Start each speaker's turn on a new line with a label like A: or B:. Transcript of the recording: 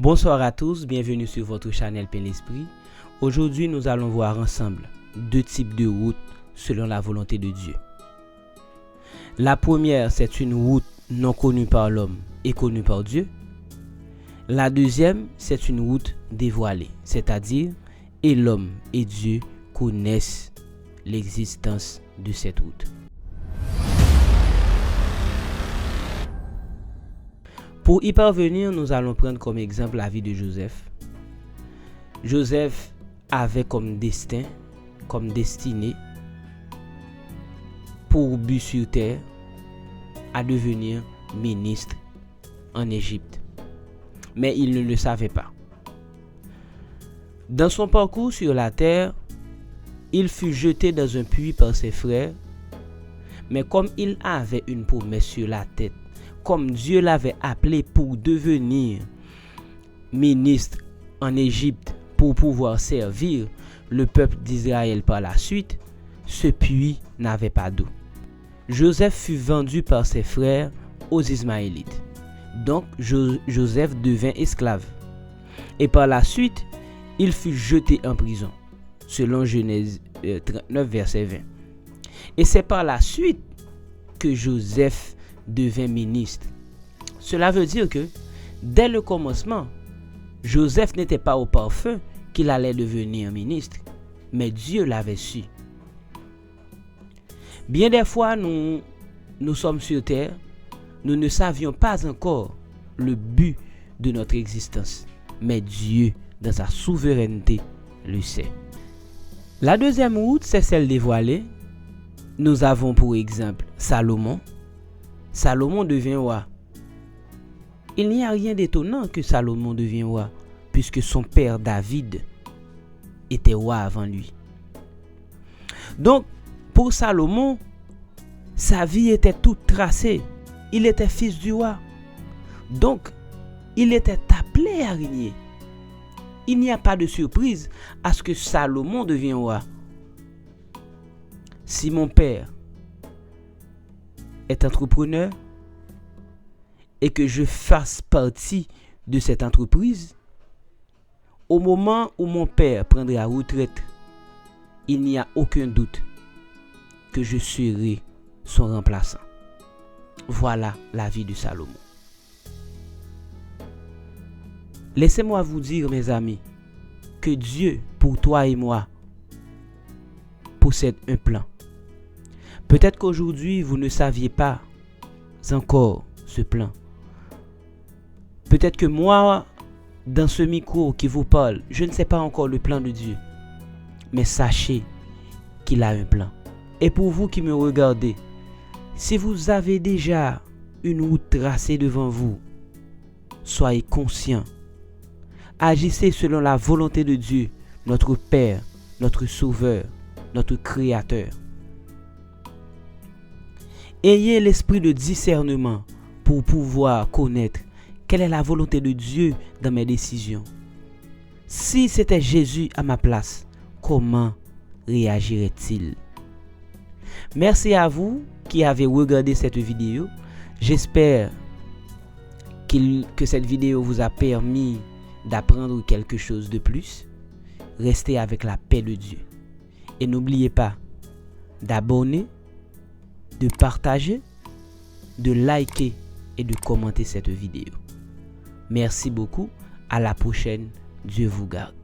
A: Bonsoir à tous, bienvenue sur votre channel Plein l'Esprit. Aujourd'hui, nous allons voir ensemble deux types de routes selon la volonté de Dieu. La première, c'est une route non connue par l'homme et connue par Dieu. La deuxième, c'est une route dévoilée, c'est-à-dire et l'homme et Dieu connaissent l'existence de cette route. Pour y parvenir, nous allons prendre comme exemple la vie de Joseph. Joseph avait comme destin, comme destinée, pour but sur terre, à devenir ministre en Égypte. Mais il ne le savait pas. Dans son parcours sur la terre, il fut jeté dans un puits par ses frères, mais comme il avait une promesse sur la tête, comme Dieu l'avait appelé pour devenir ministre en Égypte pour pouvoir servir le peuple d'Israël par la suite, ce puits n'avait pas d'eau. Joseph fut vendu par ses frères aux Ismaélites. Donc Joseph devint esclave. Et par la suite, il fut jeté en prison, selon Genèse 39, verset 20. Et c'est par la suite que Joseph devint ministre. Cela veut dire que, dès le commencement, Joseph n'était pas au parfum qu'il allait devenir ministre, mais Dieu l'avait su. Bien des fois, nous sommes sur terre, nous ne savions pas encore le but de notre existence, mais Dieu, dans sa souveraineté, le sait. La deuxième route, c'est celle dévoilée. Nous avons pour exemple Salomon. Salomon devient roi. Il n'y a rien d'étonnant que Salomon devienne roi, puisque son père David était roi avant lui. Donc, pour Salomon, sa vie était toute tracée. Il était fils du roi. Donc, il était appelé à régner. Il n'y a pas de surprise à ce que Salomon devienne roi. Si mon père est entrepreneur et que je fasse partie de cette entreprise, au moment où mon père prendra retraite, il n'y a aucun doute que je serai son remplaçant. Voilà la vie de Salomon. Laissez-moi vous dire, mes amis, que Dieu, pour toi et moi, possède un plan. Peut-être qu'aujourd'hui, vous ne saviez pas encore ce plan. Peut-être que moi, dans ce micro qui vous parle, je ne sais pas encore le plan de Dieu. Mais sachez qu'il a un plan. Et pour vous qui me regardez, si vous avez déjà une route tracée devant vous, soyez conscients. Agissez selon la volonté de Dieu, notre Père, notre Sauveur, notre Créateur. Ayez l'esprit de discernement pour pouvoir connaître quelle est la volonté de Dieu dans mes décisions. Si c'était Jésus à ma place, comment réagirait-il? Merci à vous qui avez regardé cette vidéo. J'espère que cette vidéo vous a permis d'apprendre quelque chose de plus. Restez avec la paix de Dieu. Et n'oubliez pas d'abonner, de partager, de liker et de commenter cette vidéo. Merci beaucoup. À la prochaine. Dieu vous garde.